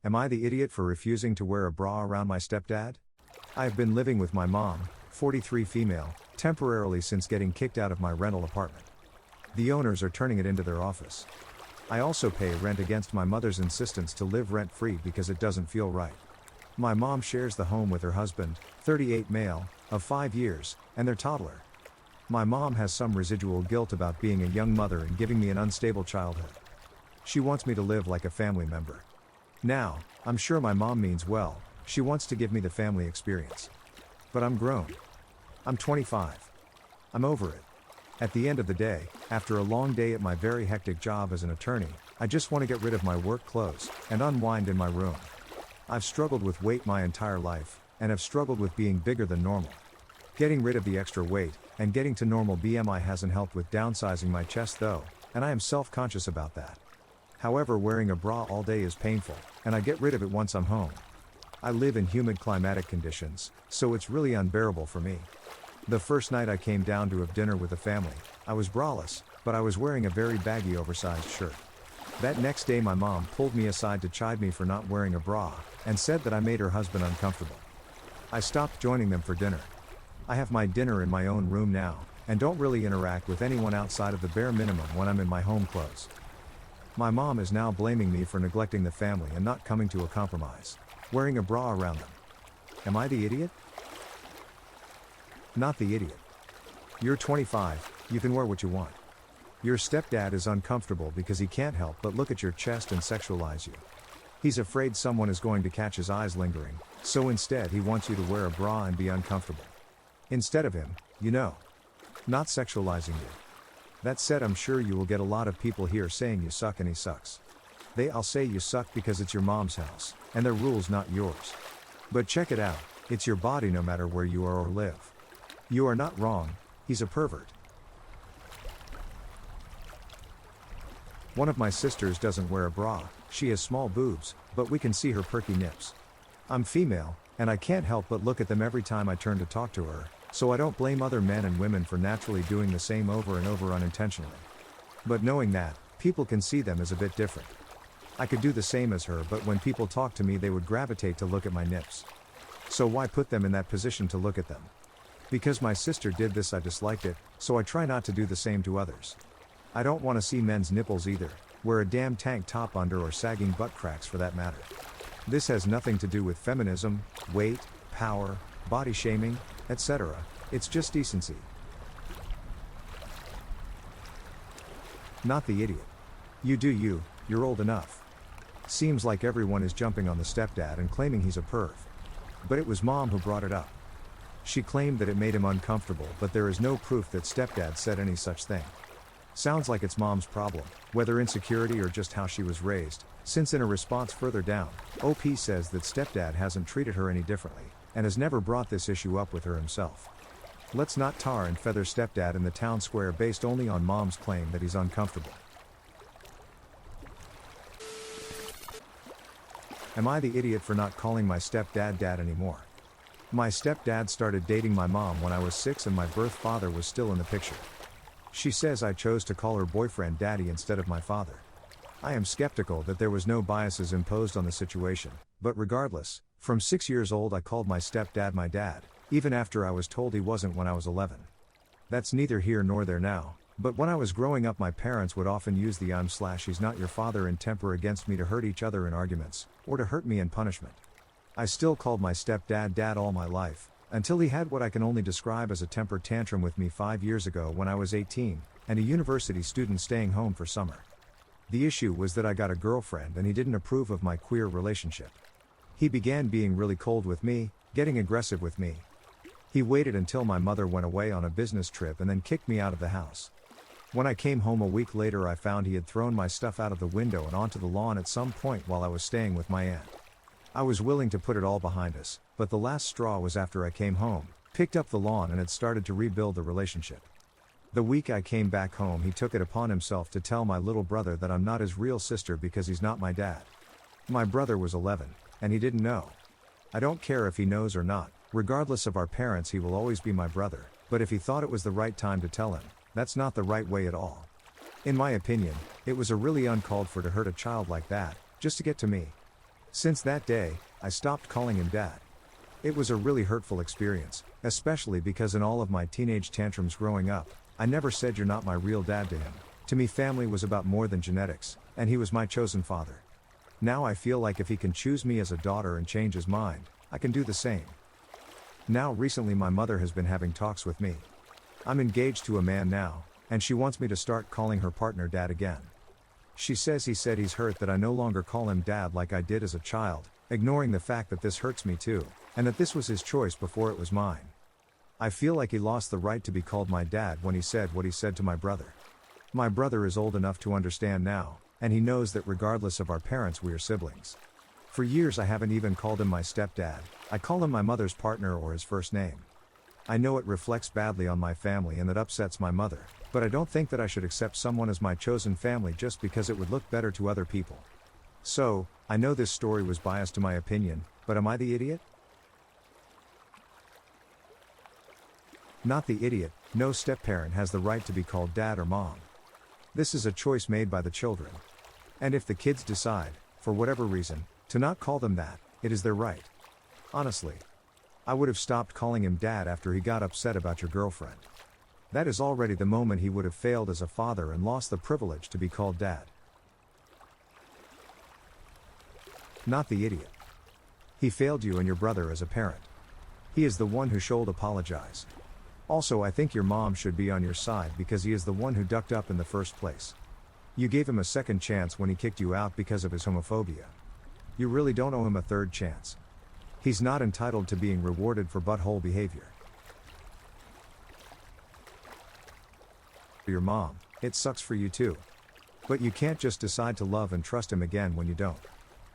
Am I the idiot for refusing to wear a bra around my stepdad? I have been living with my mom, 43 female, temporarily since getting kicked out of my rental apartment. The owners are turning it into their office. I also pay rent against my mother's insistence to live rent-free because it doesn't feel right. My mom shares the home with her husband, 38 male, of 5 years, and their toddler. My mom has some residual guilt about being a young mother and giving me an unstable childhood. She wants me to live like a family member. Now, I'm sure my mom means well, she wants to give me the family experience. But I'm grown. I'm 25. I'm over it. At the end of the day, after a long day at my very hectic job as an attorney, I just want to get rid of my work clothes and unwind in my room. I've struggled with weight my entire life, and have struggled with being bigger than normal. Getting rid of the extra weight, and getting to normal BMI hasn't helped with downsizing my chest though, and I am self-conscious about that. However, wearing a bra all day is painful, and I get rid of it once I'm home. I live in humid climatic conditions, so it's really unbearable for me. The first night I came down to have dinner with the family, I was braless, but I was wearing a very baggy oversized shirt. That next day my mom pulled me aside to chide me for not wearing a bra, and said that I made her husband uncomfortable. I stopped joining them for dinner. I have my dinner in my own room now, and don't really interact with anyone outside of the bare minimum when I'm in my home clothes. My mom is now blaming me for neglecting the family and not coming to a compromise, wearing a bra around them. Am I the idiot? Not the idiot. You're 25, you can wear what you want. Your stepdad is uncomfortable because he can't help but look at your chest and sexualize you. He's afraid someone is going to catch his eyes lingering, so instead he wants you to wear a bra and be uncomfortable. Instead of him, not sexualizing you. That said, I'm sure you will get a lot of people here saying you suck and he sucks. They'll say you suck because it's your mom's house, and their rules not yours. But check it out, it's your body no matter where you are or live. You are not wrong, he's a pervert. One of my sisters doesn't wear a bra, she has small boobs, but we can see her perky nips. I'm female, and I can't help but look at them every time I turn to talk to her, so I don't blame other men and women for naturally doing the same over and over unintentionally. But knowing that, people can see them as a bit different. I could do the same as her, but when people talk to me they would gravitate to look at my nips. So why put them in that position to look at them? Because my sister did this I disliked it, so I try not to do the same to others. I don't want to see men's nipples either, wear a damn tank top under or sagging butt cracks for that matter. This has nothing to do with feminism, weight, power, body shaming, etc. It's just decency. Not the idiot. You do you, you're old enough. Seems like everyone is jumping on the stepdad and claiming he's a perv. But it was mom who brought it up. She claimed that it made him uncomfortable, but there is no proof that stepdad said any such thing. Sounds like it's mom's problem, whether insecurity or just how she was raised, since in a response further down, OP says that stepdad hasn't treated her any differently, and has never brought this issue up with her himself. Let's not tar and feather stepdad in the town square based only on mom's claim that he's uncomfortable. Am I the idiot for not calling my stepdad dad anymore? My stepdad started dating my mom when I was 6 and my birth father was still in the picture. She says I chose to call her boyfriend daddy instead of my father. I am skeptical that there was no biases imposed on the situation, but regardless, from 6 years old I called my stepdad my dad, even after I was told he wasn't when I was 11. That's neither here nor there now, but when I was growing up my parents would often use the he's not your father in temper against me to hurt each other in arguments, or to hurt me in punishment. I still called my stepdad dad all my life, until he had what I can only describe as a temper tantrum with me 5 years ago when I was 18, and a university student staying home for summer. The issue was that I got a girlfriend and he didn't approve of my queer relationship. He began being really cold with me, getting aggressive with me. He waited until my mother went away on a business trip and then kicked me out of the house. When I came home a week later I found he had thrown my stuff out of the window and onto the lawn at some point while I was staying with my aunt. I was willing to put it all behind us, but the last straw was after I came home, picked up the lawn and had started to rebuild the relationship. The week I came back home he took it upon himself to tell my little brother that I'm not his real sister because he's not my dad. My brother was 11, and he didn't know. I don't care if he knows or not, regardless of our parents he will always be my brother, but if he thought it was the right time to tell him, that's not the right way at all. In my opinion, it was a really uncalled for to hurt a child like that, just to get to me. Since that day, I stopped calling him dad. It was a really hurtful experience, especially because in all of my teenage tantrums growing up, I never said you're not my real dad to him. To me, family was about more than genetics, and he was my chosen father. Now I feel like if he can choose me as a daughter and change his mind, I can do the same. Now recently my mother has been having talks with me. I'm engaged to a man now, and she wants me to start calling her partner dad again. She says he said he's hurt that I no longer call him dad like I did as a child, ignoring the fact that this hurts me too, and that this was his choice before it was mine. I feel like he lost the right to be called my dad when he said what he said to my brother. My brother is old enough to understand now, and he knows that regardless of our parents we are siblings. For years I haven't even called him my stepdad, I call him my mother's partner or his first name. I know it reflects badly on my family and that upsets my mother, but I don't think that I should accept someone as my chosen family just because it would look better to other people. So, I know this story was biased to my opinion, but am I the idiot? Not the idiot. No step-parent has the right to be called dad or mom. This is a choice made by the children. And if the kids decide, for whatever reason, to not call them that, it is their right. Honestly, I would have stopped calling him dad after he got upset about your girlfriend. That is already the moment he would have failed as a father and lost the privilege to be called dad. Not the idiot. He failed you and your brother as a parent. He is the one who should apologize. Also, I think your mom should be on your side because he is the one who ducked up in the first place. You gave him a second chance when he kicked you out because of his homophobia. You really don't owe him a third chance. He's not entitled to being rewarded for butthole behavior. Your mom, it sucks for you too. But you can't just decide to love and trust him again when you don't.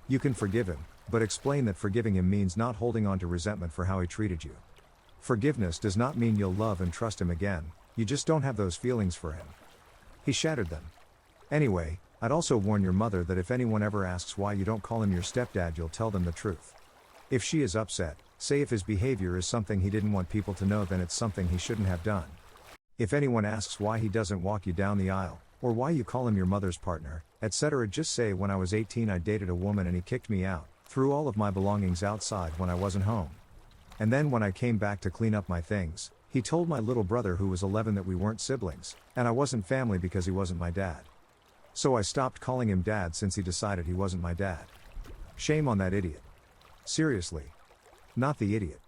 You can forgive him, but explain that forgiving him means not holding on to resentment for how he treated you. Forgiveness does not mean you'll love and trust him again, you just don't have those feelings for him. He shattered them. Anyway, I'd also warn your mother that if anyone ever asks why you don't call him your stepdad, you'll tell them the truth. If she is upset, say if his behavior is something he didn't want people to know, then it's something he shouldn't have done. If anyone asks why he doesn't walk you down the aisle, or why you call him your mother's partner, etc., just say when I was 18 I dated a woman and he kicked me out, threw all of my belongings outside when I wasn't home. And then when I came back to clean up my things, he told my little brother who was 11 that we weren't siblings, and I wasn't family because he wasn't my dad. So I stopped calling him dad since he decided he wasn't my dad. Shame on that idiot. Seriously. Not the idiot.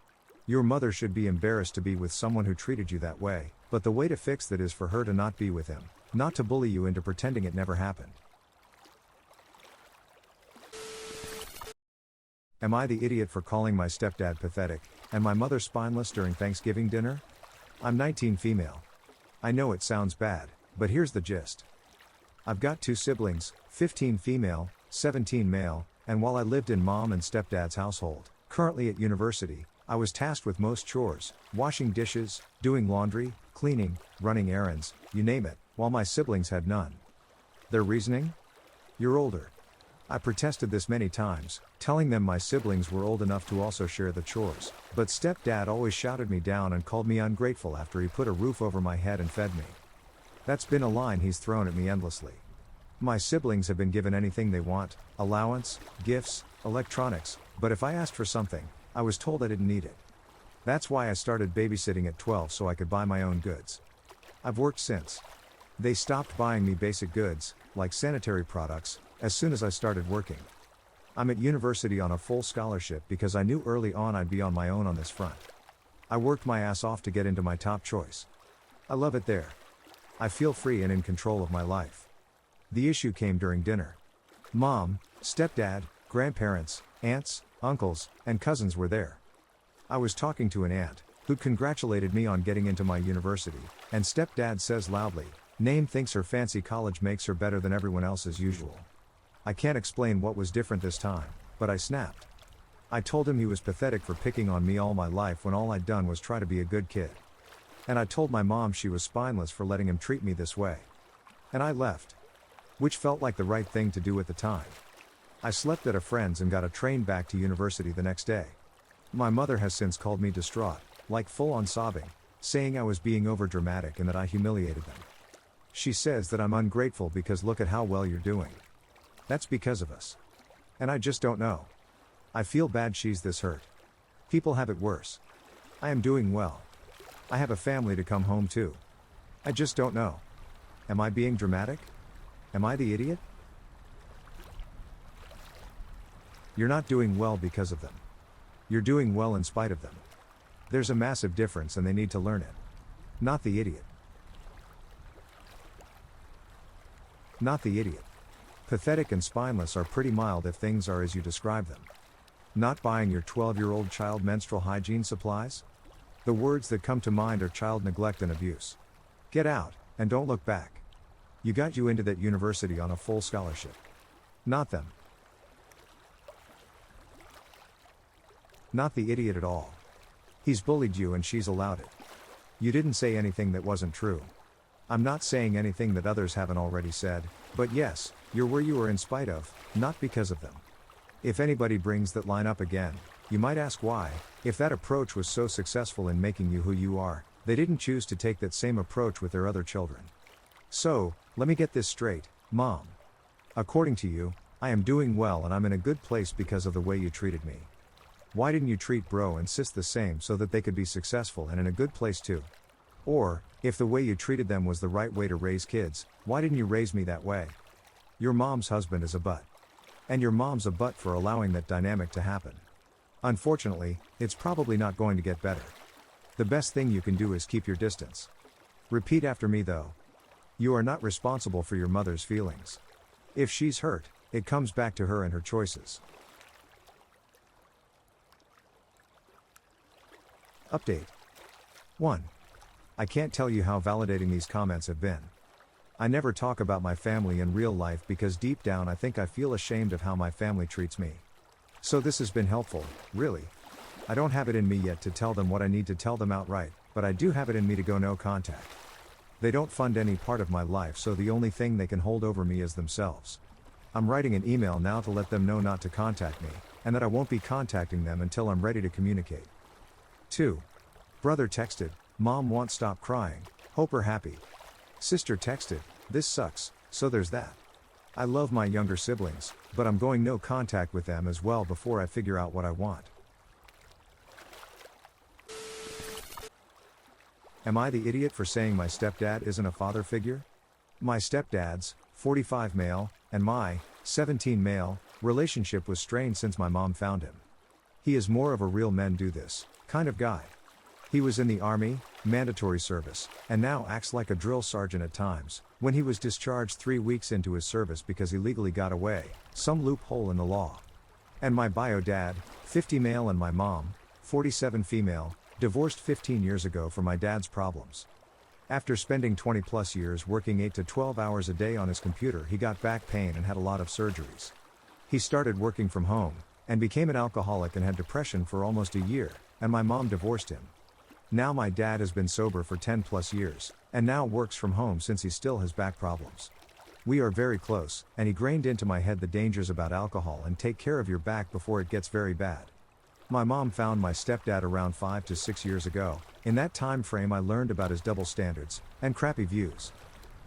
Your mother should be embarrassed to be with someone who treated you that way, but the way to fix that is for her to not be with him, not to bully you into pretending it never happened. Am I the idiot for calling my stepdad pathetic, and my mother spineless during Thanksgiving dinner? I'm 19 female. I know it sounds bad, but here's the gist. I've got 2 siblings, 15 female, 17 male, and while I lived in mom and stepdad's household, currently at university, I was tasked with most chores, washing dishes, doing laundry, cleaning, running errands, you name it, while my siblings had none. Their reasoning? You're older. I protested this many times, telling them my siblings were old enough to also share the chores, but stepdad always shouted me down and called me ungrateful after he put a roof over my head and fed me. That's been a line he's thrown at me endlessly. My siblings have been given anything they want, allowance, gifts, electronics, but if I asked for something, I was told I didn't need it. That's why I started babysitting at 12 so I could buy my own goods. I've worked since. They stopped buying me basic goods, like sanitary products, as soon as I started working. I'm at university on a full scholarship because I knew early on I'd be on my own on this front. I worked my ass off to get into my top choice. I love it there. I feel free and in control of my life. The issue came during dinner. Mom, stepdad, grandparents, aunts, uncles, and cousins were there. I was talking to an aunt, who congratulated me on getting into my university, and stepdad says loudly, "Name thinks her fancy college makes her better than everyone else as usual." I can't explain what was different this time, but I snapped. I told him he was pathetic for picking on me all my life when all I'd done was try to be a good kid. And I told my mom she was spineless for letting him treat me this way. And I left. Which felt like the right thing to do at the time. I slept at a friend's and got a train back to university the next day. My mother has since called me distraught, like full-on sobbing, saying I was being overdramatic and that I humiliated them. She says that I'm ungrateful because look at how well you're doing. That's because of us. And I just don't know. I feel bad she's this hurt. People have it worse. I am doing well. I have a family to come home to. I just don't know. Am I being dramatic? Am I the idiot? You're not doing well because of them. You're doing well in spite of them. There's a massive difference and they need to learn it. Not the idiot. Not the idiot. Pathetic and spineless are pretty mild if things are as you describe them. Not buying your 12-year-old child menstrual hygiene supplies? The words that come to mind are child neglect and abuse. Get out, and don't look back. You got you into that university on a full scholarship. Not them. Not the idiot at all. He's bullied you and she's allowed it. You didn't say anything that wasn't true. I'm not saying anything that others haven't already said, but yes, you're where you are in spite of, not because of them. If anybody brings that line up again, you might ask why. If that approach was so successful in making you who you are, they didn't choose to take that same approach with their other children. So, let me get this straight, Mom. According to you, I am doing well and I'm in a good place because of the way you treated me. Why didn't you treat bro and sis the same so that they could be successful and in a good place too? Or, if the way you treated them was the right way to raise kids, why didn't you raise me that way? Your mom's husband is a butt. And your mom's a butt for allowing that dynamic to happen. Unfortunately, it's probably not going to get better. The best thing you can do is keep your distance. Repeat after me though. You are not responsible for your mother's feelings. If she's hurt, it comes back to her and her choices. Update. 1. I can't tell you how validating these comments have been. I never talk about my family in real life because deep down I think I feel ashamed of how my family treats me. So this has been helpful, really. I don't have it in me yet to tell them what I need to tell them outright, but I do have it in me to go no contact. They don't fund any part of my life, so the only thing they can hold over me is themselves. I'm writing an email now to let them know not to contact me, and that I won't be contacting them until I'm ready to communicate. 2. Brother texted, Mom won't stop crying, hope her happy. Sister texted, this sucks, so there's that. I love my younger siblings, but I'm going no contact with them as well before I figure out what I want. Am I the idiot for saying my stepdad isn't a father figure? My stepdad's, 45 male, and my, 17 male, relationship was strained since my mom found him. He is more of a real men do this kind of guy. He was in the army, mandatory service, and now acts like a drill sergeant at times, when he was discharged 3 weeks into his service because he legally got away, some loophole in the law. And my bio dad, 50 male, and my mom, 47 female, divorced 15 years ago for my dad's problems. After spending 20 plus years working 8 to 12 hours a day on his computer, he got back pain and had a lot of surgeries. He started working from home, and became an alcoholic and had depression for almost a year, and my mom divorced him. Now my dad has been sober for 10 plus years, and now works from home since he still has back problems. We are very close, and he grained into my head the dangers about alcohol and take care of your back before it gets very bad. My mom found my stepdad around 5 to 6 years ago. In that time frame I learned about his double standards, and crappy views.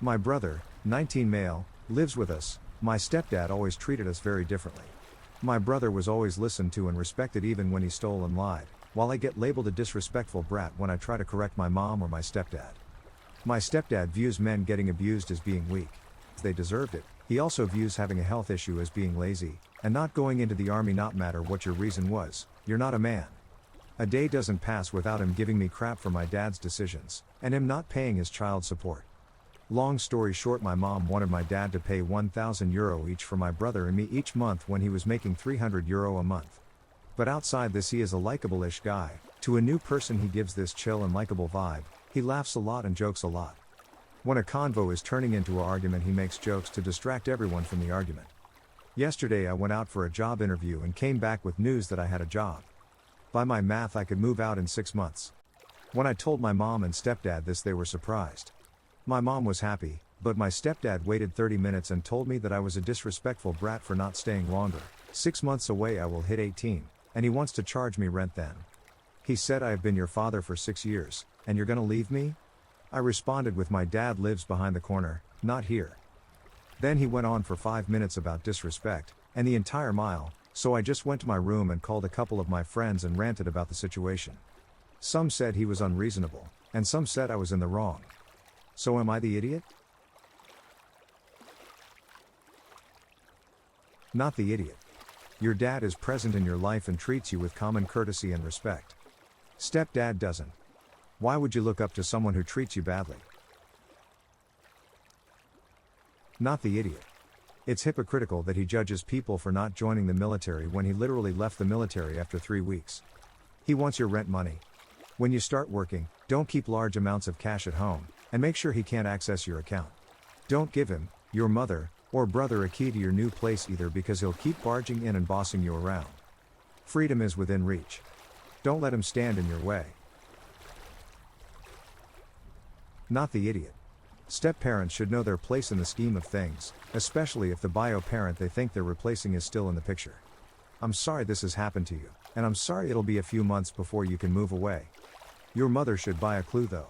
My brother, 19 male, lives with us. My stepdad always treated us very differently. My brother was always listened to and respected even when he stole and lied, while I get labeled a disrespectful brat when I try to correct my mom or my stepdad. My stepdad views men getting abused as being weak. They deserved it. He also views having a health issue as being lazy, and not going into the army not matter what your reason was, you're not a man. A day doesn't pass without him giving me crap for my dad's decisions, and him not paying his child support. Long story short, my mom wanted my dad to pay €1,000 each for my brother and me each month when he was making €300 a month. But outside this he is a likable-ish guy. To a new person he gives this chill and likable vibe. He laughs a lot and jokes a lot. When a convo is turning into an argument he makes jokes to distract everyone from the argument. Yesterday I went out for a job interview and came back with news that I had a job. By my math I could move out in 6 months. When I told my mom and stepdad this they were surprised. My mom was happy, but my stepdad waited 30 minutes and told me that I was a disrespectful brat for not staying longer. 6 months away I will hit 18, and he wants to charge me rent then. He said, I have been your father for 6 years, and you're gonna leave me? I responded with, my dad lives behind the corner, not here. Then he went on for 5 minutes about disrespect, and the entire mile, So I just went to my room and called a couple of my friends and ranted about the situation. Some said he was unreasonable, and some said I was in the wrong. So am I the idiot? Not the idiot. Your dad is present in your life and treats you with common courtesy and respect. Stepdad doesn't. Why would you look up to someone who treats you badly? Not the idiot. It's hypocritical that he judges people for not joining the military when he literally left the military after 3 weeks. He wants your rent money. When you start working, don't keep large amounts of cash at home, and make sure he can't access your account. Don't give him, your mother, or brother a key to your new place either, because he'll keep barging in and bossing you around. Freedom is within reach. Don't let him stand in your way. Not the idiot. Step-parents should know their place in the scheme of things, especially if the bio-parent they think they're replacing is still in the picture. I'm sorry this has happened to you, and I'm sorry it'll be a few months before you can move away. Your mother should buy a clue though.